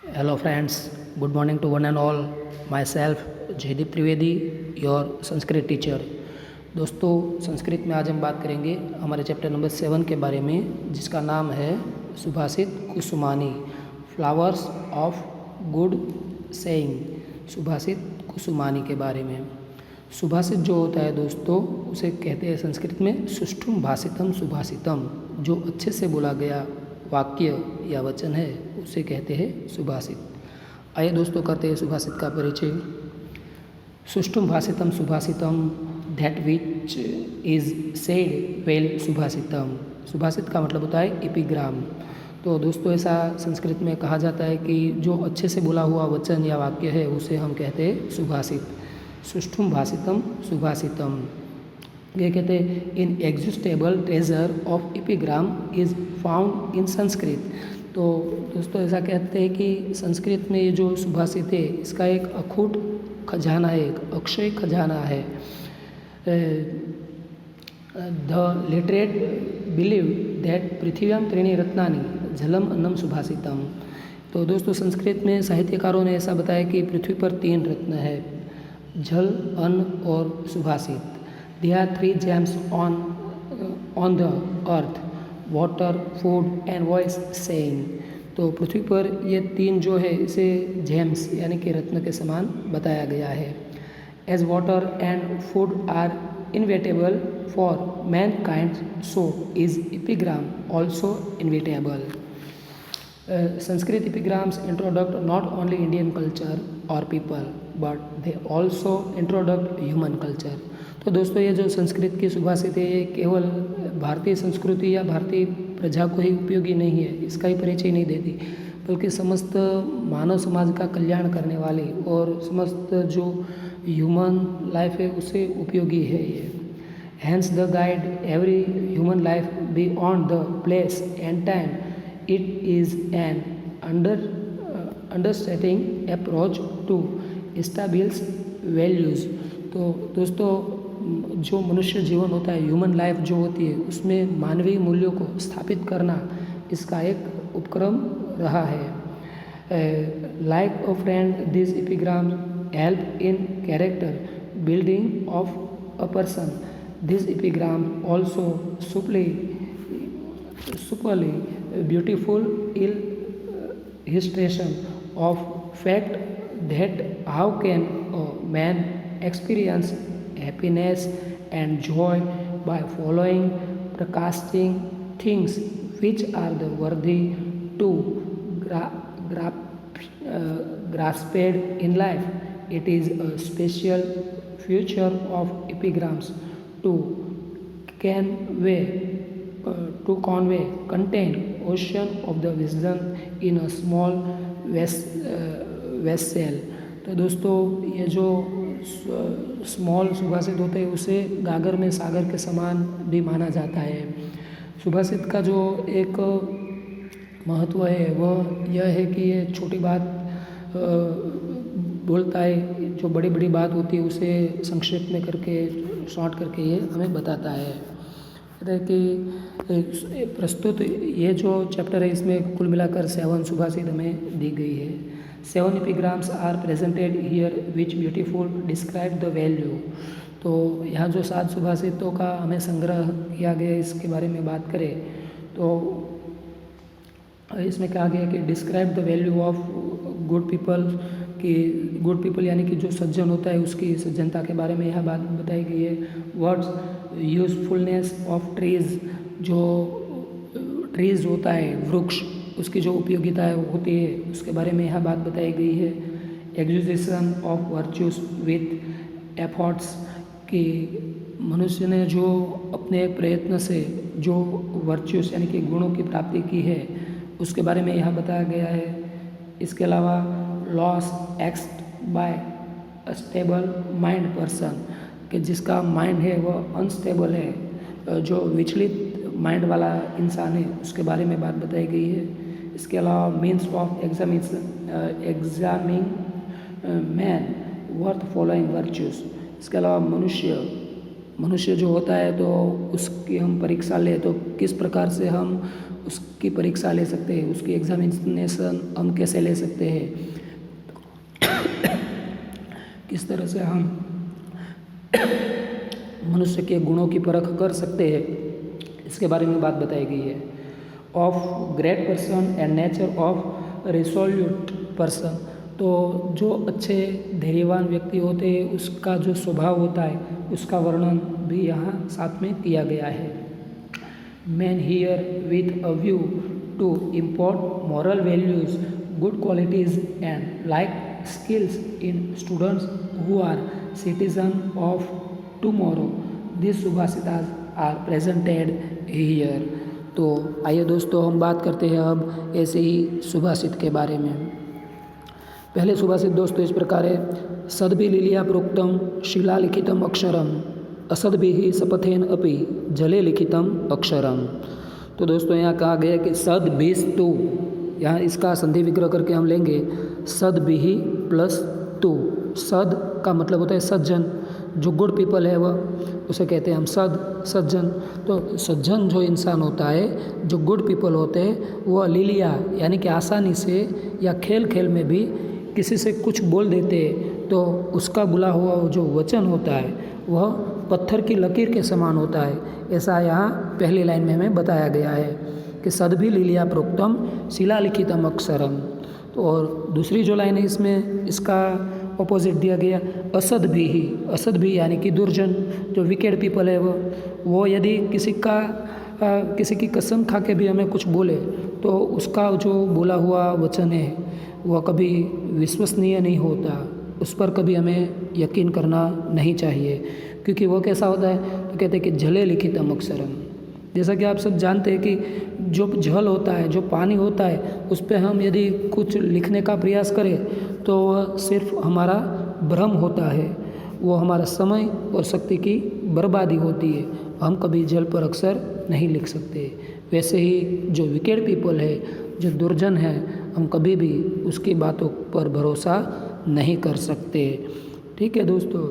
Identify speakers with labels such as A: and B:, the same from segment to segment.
A: Hello friends, good morning to one and all. Myself Jaydeep Trivedi, your Sanskrit teacher. दोस्तों, संस्कृत में आज हम बात करेंगे हमारे चैप्टर नंबर 7 के बारे में, जिसका नाम है सुभाषित कुसुमानी, फ्लावर्स ऑफ गुड सेइंग। सुभाषित कुसुमानी के बारे में। सुभाषित जो होता है दोस्तों, उसे कहते हैं संस्कृत में सुष्ठुम भाषितम सुभाषितम। जो अच्छे से बोला गया वाक्य या वचन है उसे कहते हैं सुभाषित। आइए दोस्तों, करते हैं सुभाषित का परिचय। सुष्ठुम भाषितम सुभाषितम, that which is said well सुभाषितम। सुभाषित का मतलब होता है एपिग्राम। तो दोस्तों, ऐसा संस्कृत में कहा जाता है कि जो अच्छे से बोला हुआ वचन या वाक्य है उसे हम कहते हैं सुभाषित। सुष्ठुम भाषितम सुभाषितम। ये कहते हैं inexhaustible treasure of epigram is found in Sanskrit. तो दोस्तों, ऐसा कहते हैं कि संस्कृत में ये जो सुभाषित है इसका एक अखूट खजाना है, एक अक्षय खजाना है। द लिटरेट बिलीव दैट पृथ्व्याम त्रीणि रत्नानि जलम अन्नम सुभाषितम। तो दोस्तों, संस्कृत में साहित्यकारों ने ऐसा बताया कि पृथ्वी पर 3 रत्न है, जल, अन्न और सुभाषित। There are 3 gems on the earth, water, food and voice saying। तो पृथ्वी पर ये 3 जो है इसे जेम्स यानी कि रत्न के समान बताया गया है। As water and food are inevitable for mankind, so is epigram also inevitable। Sanskrit epigrams introduct not only Indian culture or people, but they also introduct human culture। तो दोस्तों, ये जो संस्कृत की सुभाषित है ये केवल भारतीय संस्कृति या भारतीय प्रजा को ही उपयोगी नहीं है, इसका ही परिचय नहीं देती, बल्कि समस्त मानव समाज का कल्याण करने वाली और समस्त जो ह्यूमन लाइफ है उसे उपयोगी है ये। Hence the guide every human life beyond the place and time। It is an understanding approach to establish values। तो दोस्तों, जो मनुष्य जीवन होता है, ह्यूमन लाइफ जो होती है, उसमें मानवीय मूल्यों को स्थापित करना इसका एक उपक्रम रहा है। Like a friend, this epigram help in character building of a person. This epigram also superly beautiful illustration of fact that how can a man experience happiness and joy by following broadcasting things which are the worthy to grasp in life। It is a special feature of epigrams to convey contain ocean of the wisdom in a small vessel। तो दोस्तों, ये जो small सुभाषित होते हैं उसे गागर में सागर के समान भी माना जाता है। सुभाषित का जो एक महत्व है वह यह है कि ये छोटी बात बोलता है, जो बड़ी बड़ी बात होती है उसे संक्षेप में करके शॉर्ट करके ये हमें बताता है। कि प्रस्तुत ये जो चैप्टर है इसमें कुल मिलाकर 7 सुभाषित हमें दी गई है। 7 epigrams are presented here which beautiful describe the value. तो यहाँ जो 7 सुभाषितों का हमें संग्रह किया गया इसके बारे में बात करें तो इसमें कहा गया कि describe the value of good people, कि गुड पीपल यानी कि जो सज्जन होता है उसकी सज्जनता के बारे में यह बात बताई गई है। वर्ड्स यूजफुलनेस ऑफ ट्रीज, जो ट्रीज होता है वृक्ष, उसकी जो उपयोगिता है होती है उसके बारे में यह बात बताई गई है। एक्जिस्टेशन ऑफ वर्च्यूज विथ एफर्ट्स, कि मनुष्य ने जो अपने प्रयत्न से जो वर्च्यूज यानी कि गुणों की प्राप्ति की है उसके बारे में यह बताया गया है। इसके अलावा loss act by a stable mind person, कि जिसका माइंड है वह अनस्टेबल है, जो विचलित माइंड वाला इंसान है उसके बारे में बात बताई गई है। इसके अलावा means of examining man worth following virtues. इसके अलावा मनुष्य जो होता है तो उसकी हम परीक्षा लें तो किस प्रकार से हम उसकी परीक्षा ले सकते हैं, उसकी एग्जामिनेशन हम कैसे ले सकते हैं, किस तरह से हम मनुष्य के गुणों की परख कर सकते हैं, इसके बारे में बात बताई गई है। Of great person and nature of resolute person, तो जो अच्छे धैर्यवान व्यक्ति होते हैं उसका जो स्वभाव होता है उसका वर्णन भी यहाँ साथ में किया गया है। Man here with a view to import moral values, good qualities and like skills in students who are citizens of tomorrow. These subhasitas are presented here. तो आइए दोस्तों हम बात करते हैं अब ऐसे ही सुभाषित के बारे में। पहले सुभाषित दोस्तों इस प्रकार है, सद्भि लीलिया प्रोक्तम शिलालिखितम अक्षरम असद्भिः शपथेन अपि जले लिखितम अक्षरम। तो दोस्तों यहाँ कहा गया कि सद्भिस्तु, यहाँ इसका संधि विग्रह करके हम लेंगे सद्भिः प्लस तु। सद का मतलब होता है सज्जन, जो गुड पीपल है वह उसे कहते हैं हम सज्जन। तो सज्जन जो इंसान होता है, जो गुड पीपल होते हैं, वह लीलिया यानी कि आसानी से या खेल खेल में भी किसी से कुछ बोल देते तो उसका बुला हुआ जो वचन होता है वह पत्थर की लकीर के समान होता है। ऐसा यहाँ पहली लाइन में हमें बताया गया है कि सद्भि लीलिया प्रोक्तम शिलालिखितम अक्षरम। तो और दूसरी जो लाइन है इसमें इसका ऑपोजिट दिया गया असद्भि यानी कि दुर्जन, जो विकेड पीपल है वो यदि किसी की कसम खा के भी हमें कुछ बोले तो उसका जो बोला हुआ वचन है वह कभी विश्वसनीय नहीं होता, उस पर कभी हमें यकीन करना नहीं चाहिए, क्योंकि वो कैसा होता है, तो कहते हैं कि जले लिखितम अक्षरम। जैसा कि आप सब जानते हैं कि जो जल होता है, जो पानी होता है, उस पर हम यदि कुछ लिखने का प्रयास करें तो वह सिर्फ हमारा भ्रम होता है, वो हमारा समय और शक्ति की बर्बादी होती है। हम कभी जल पर अक्षर नहीं लिख सकते। वैसे ही जो विकेड पीपल है, जो दुर्जन है, हम कभी भी उसकी बातों पर भरोसा नहीं कर सकते। ठीक है दोस्तों।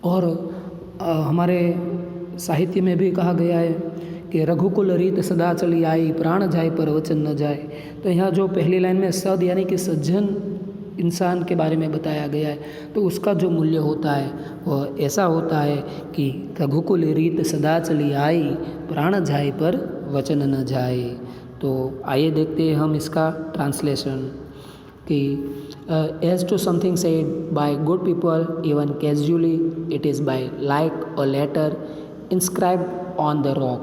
A: और हमारे साहित्य में भी कहा गया है कि रघुकुल रीत सदा चली आई, प्राण जाए पर वचन न जाए। तो यहाँ जो पहली लाइन में सद यानी कि सज्जन इंसान के बारे में बताया गया है, तो उसका जो मूल्य होता है वह ऐसा होता है कि रघुकुल रीत सदा चली आई, प्राण जाए पर वचन न जाए। तो आइए देखते हैं हम इसका ट्रांसलेशन कि as to something said by good people even casually, it is by like a letter inscribed on the rock.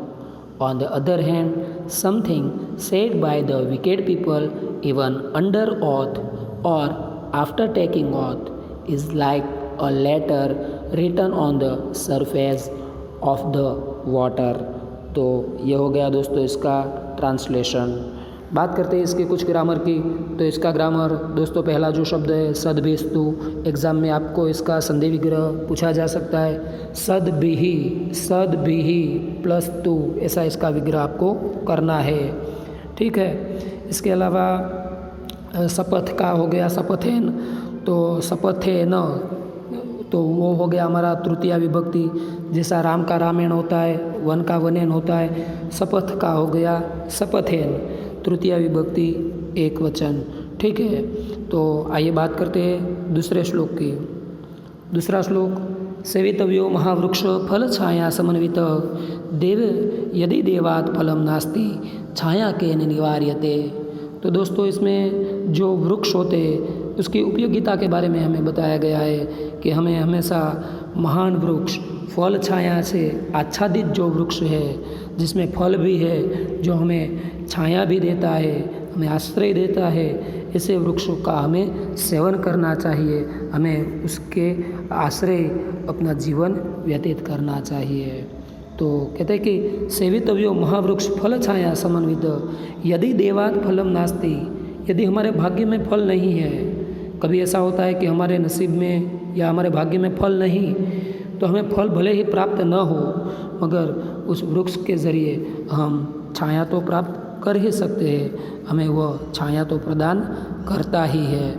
A: On the other hand, something said by the wicked people even under oath or after taking oath is like a letter written on the surface of the water. तो ये हो गया दोस्तों इसका translation. बात करते हैं इसके कुछ ग्रामर की। तो इसका ग्रामर दोस्तों, पहला जो शब्द है सद्भिस्तु, एग्ज़ाम में आपको इसका संधि विग्रह पूछा जा सकता है। सद्भिः प्लस तु, ऐसा इसका विग्रह आपको करना है। ठीक है। इसके अलावा शपथ का हो गया शपथेन, तो शपथेन, तो वो हो गया हमारा तृतीया विभक्ति। जैसा राम का रामेण होता है, वन का वनेन होता है, शपथ का हो गया शपथेन, तृतीया विभक्ति एक वचन। ठीक है। तो आइए बात करते हैं दूसरे श्लोक की। दूसरा श्लोक, सेवितव्यो महावृक्ष फल छाया समन्वित देव यदि देवात् फलम नास्ति छाया केन निवार्यते। तो दोस्तों इसमें जो वृक्ष होते हैं उसकी उपयोगिता के बारे में हमें बताया गया है कि हमें हमेशा महान वृक्ष, फल छाया से आच्छादित जो वृक्ष है, जिसमें फल भी है, जो हमें छाया भी देता है, हमें आश्रय देता है, ऐसे वृक्षों का हमें सेवन करना चाहिए। हमें उसके आश्रय अपना जीवन व्यतीत करना चाहिए। तो कहते हैं कि सेवितव्यो महावृक्ष फल छाया समन्वित यदि देवात् फलम नास्ति, यदि हमारे भाग्य में फल नहीं है, कभी ऐसा होता है कि हमारे नसीब में या हमारे भाग्य में फल नहीं, तो हमें फल भले ही प्राप्त न हो, मगर उस वृक्ष के ज़रिए हम छाया तो प्राप्त कर ही सकते हैं, हमें वह छाया तो प्रदान करता ही है।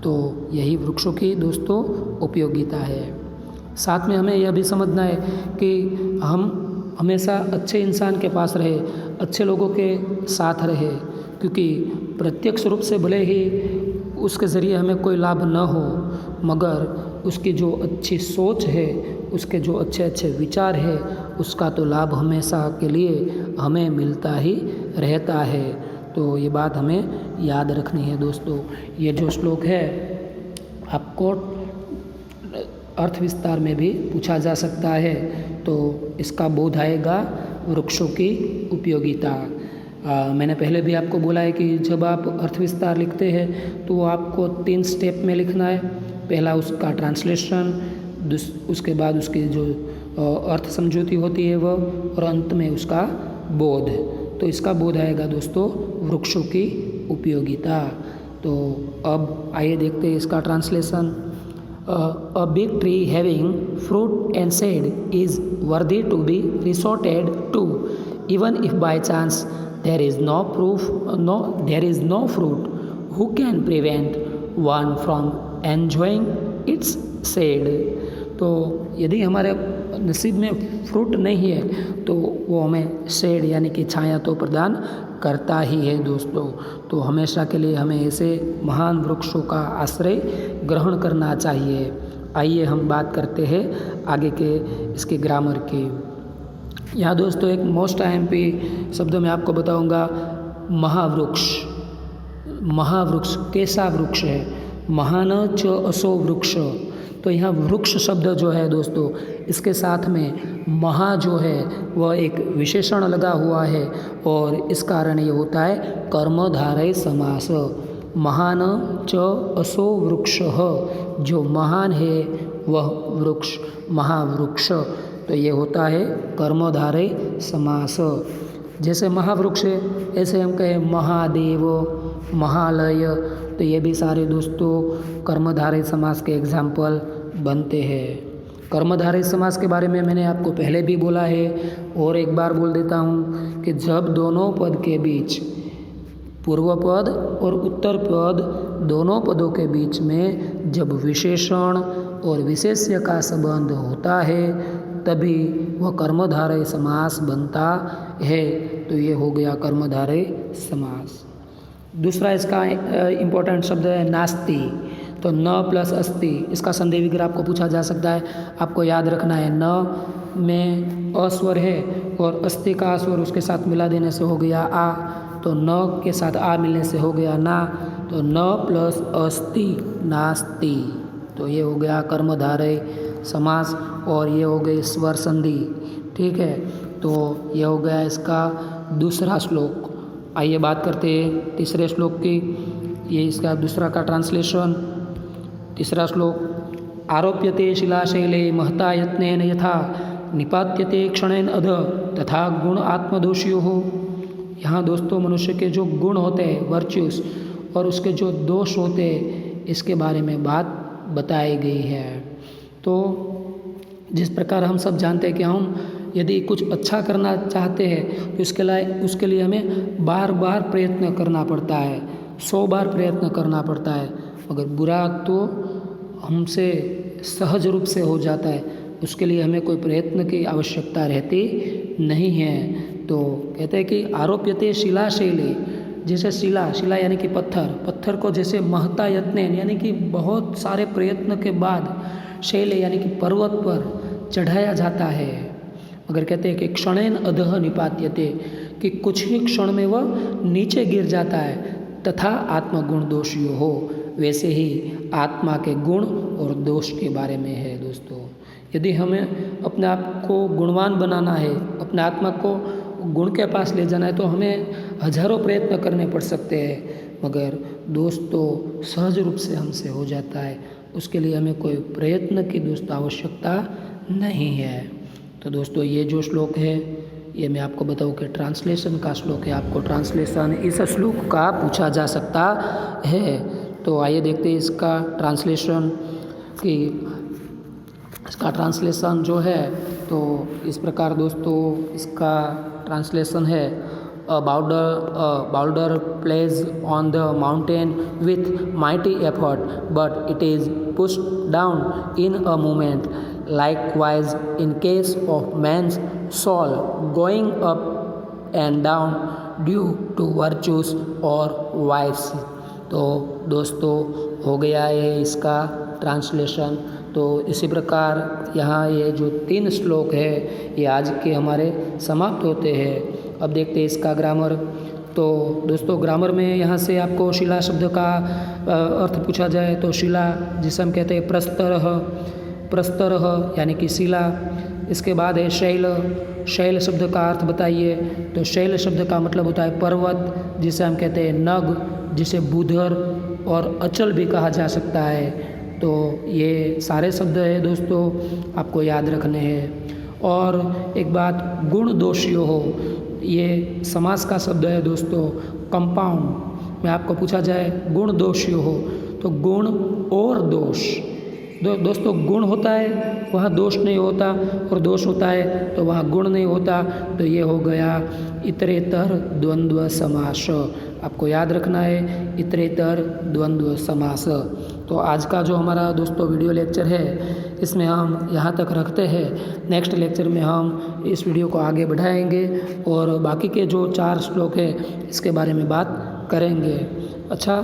A: तो यही वृक्षों की दोस्तों उपयोगिता है। साथ में हमें यह भी समझना है कि हम हमेशा अच्छे इंसान के पास रहे, अच्छे लोगों के साथ रहे, क्योंकि प्रत्यक्ष रूप से भले ही उसके ज़रिए हमें कोई लाभ न हो, मगर उसकी जो अच्छी सोच है, उसके जो अच्छे अच्छे विचार है, उसका तो लाभ हमेशा के लिए हमें मिलता ही रहता है। तो ये बात हमें याद रखनी है दोस्तों। ये जो श्लोक है आपको अर्थ विस्तार में भी पूछा जा सकता है, तो इसका बोध आएगा वृक्षों की उपयोगिता। मैंने पहले भी आपको बोला है कि जब आप अर्थ विस्तार लिखते हैं तो वो आपको 3 स्टेप में लिखना है। पहला उसका ट्रांसलेशन, उसके बाद उसकी जो अर्थ समझौती होती है वो, और अंत में उसका बोध। तो इसका बोध आएगा दोस्तों वृक्षों की उपयोगिता। तो अब आइए देखते हैं इसका translation. A big tree having fruit and shade is worthy to be resorted to, even if by chance there is no fruit. Who can prevent one from enjoying its shade? तो यदि हमारे नसीब में फ्रूट नहीं है तो वो हमें शेड यानी कि छाया तो प्रदान करता ही है दोस्तों। तो हमेशा के लिए हमें ऐसे महान वृक्षों का आश्रय ग्रहण करना चाहिए। आइए हम बात करते हैं आगे के इसके ग्रामर की। यहाँ दोस्तों एक मोस्ट IMP शब्दों में आपको बताऊँगा महावृक्ष। महावृक्ष कैसा वृक्ष है? महान च असो वृक्ष। तो यहाँ वृक्ष शब्द जो है दोस्तों, इसके साथ में महा जो है वह एक विशेषण लगा हुआ है, और इस कारण ये होता है कर्मधारय समास। महान च असो वृक्ष, जो महान है वह वृक्ष, महावृक्ष। तो ये होता है कर्मधारय समास। जैसे महावृक्ष है ऐसे हम कहें महादेव, महालय, तो ये भी सारे दोस्तों कर्मधारय समास के एग्जाम्पल बनते हैं। कर्मधारय समास के बारे में मैंने आपको पहले भी बोला है, और एक बार बोल देता हूँ कि जब दोनों पद के बीच, पूर्व पद और उत्तर पद दोनों पदों के बीच में जब विशेषण और विशेष्य का संबंध होता है तभी वह कर्मधारय समास बनता है। तो ये हो गया कर्मधारय समास। दूसरा इसका इम्पोर्टेंट शब्द है नास्ति। तो न प्लस अस्ति, इसका संदेह विग्रह आपको पूछा जा सकता है। आपको याद रखना है न में अस्वर है और अस्ति का स्वर उसके साथ मिला देने से हो गया आ, तो न के साथ आ मिलने से हो गया ना, तो न प्लस अस्ति नास्ति। तो ये हो गया कर्मधारय समास, और ये हो गई स्वर संधि। ठीक है, तो ये हो गया इसका दूसरा श्लोक। आइए बात करते हैं तीसरे श्लोक की। ये इसका दूसरा का ट्रांसलेशन। तीसरा श्लोक, आरोप्यते शिलाशैले महता यत्नेन यथा निपात्यते क्षणेन अध तथा गुण आत्मदोषियों हो। यहाँ दोस्तों मनुष्य के जो गुण होते हैं वर्च्यूज, और उसके जो दोष होते हैं, इसके बारे में बात बताई गई है। तो जिस प्रकार हम सब जानते हैं कि हम यदि कुछ अच्छा करना चाहते हैं तो उसके लिए हमें बार बार प्रयत्न करना पड़ता है, 100 बार प्रयत्न करना पड़ता है, मगर बुरा तो हमसे सहज रूप से हो जाता है, उसके लिए हमें कोई प्रयत्न की आवश्यकता रहती नहीं है। तो कहते हैं कि आरोप्यते शिला शैले, जैसे शिला यानी कि पत्थर को जैसे महता यत्नेन यानी कि बहुत सारे प्रयत्न के बाद शैले यानी कि पर्वत पर चढ़ाया जाता है, मगर कहते हैं कि क्षणेन अधः निपात्यते, कि कुछ ही क्षण में वह नीचे गिर जाता है। तथा आत्मगुण दोषियों हो, वैसे ही आत्मा के गुण और दोष के बारे में है दोस्तों। यदि हमें अपने आप को गुणवान बनाना है, अपने आत्मा को गुण के पास ले जाना है, तो हमें हजारों प्रयत्न करने पड़ सकते हैं, मगर दोष तो सहज रूप से हमसे हो जाता है, उसके लिए हमें कोई प्रयत्न की दोस्तों आवश्यकता नहीं है। तो दोस्तों ये जो श्लोक है ये मैं आपको बताऊँ कि ट्रांसलेशन का श्लोक है। आपको ट्रांसलेशन इस श्लोक का पूछा जा सकता है। तो आइए देखते हैं इसका ट्रांसलेशन कि इसका ट्रांसलेशन जो है तो इस प्रकार दोस्तों इसका ट्रांसलेशन है, A boulder plays on the mountain with mighty effort, but it is pushed down in a moment. Likewise, in case of man's soul, going up and down due to virtues और vice. तो दोस्तों हो गया है इसका translation. तो इसी प्रकार यहाँ ये जो 3 श्लोक है ये आज के हमारे समाप्त होते हैं। अब देखते हैं इसका ग्रामर। तो दोस्तों ग्रामर में यहाँ से आपको शिला शब्द का अर्थ पूछा जाए तो शिला जिसे हम कहते हैं प्रस्तरः यानी कि शिला। इसके बाद है शैल। शैल शब्द का अर्थ बताइए। तो शैल शब्द का मतलब होता है पर्वत, जिसे हम कहते हैं नग, जिसे बुधर और अचल भी कहा जा सकता है। तो ये सारे शब्द है दोस्तों आपको याद रखने हैं। और एक बात, गुण दोषियो हो, ये समास का शब्द है दोस्तों, कंपाउंड में आपको पूछा जाए गुण दोषियो हो तो गुण और दोष। दोस्तों गुण होता है वहाँ दोष नहीं होता, और दोष होता है तो वहाँ गुण नहीं होता। तो ये हो गया इतरेतर द्वंद्व समास। आपको याद रखना है इतरेतर द्वंद्व समास। तो आज का जो हमारा दोस्तों वीडियो लेक्चर है इसमें हम यहाँ तक रखते हैं। नेक्स्ट लेक्चर में हम इस वीडियो को आगे बढ़ाएंगे और बाकी के जो 4 श्लोक है इसके बारे में बात करेंगे। अच्छा,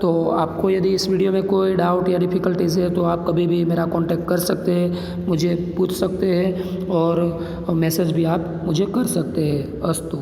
A: तो आपको यदि इस वीडियो में कोई डाउट या डिफ़िकल्टीज़ है तो आप कभी भी मेरा कांटेक्ट कर सकते हैं, मुझे पूछ सकते हैं और मैसेज भी आप मुझे कर सकते हैं। अस्तु।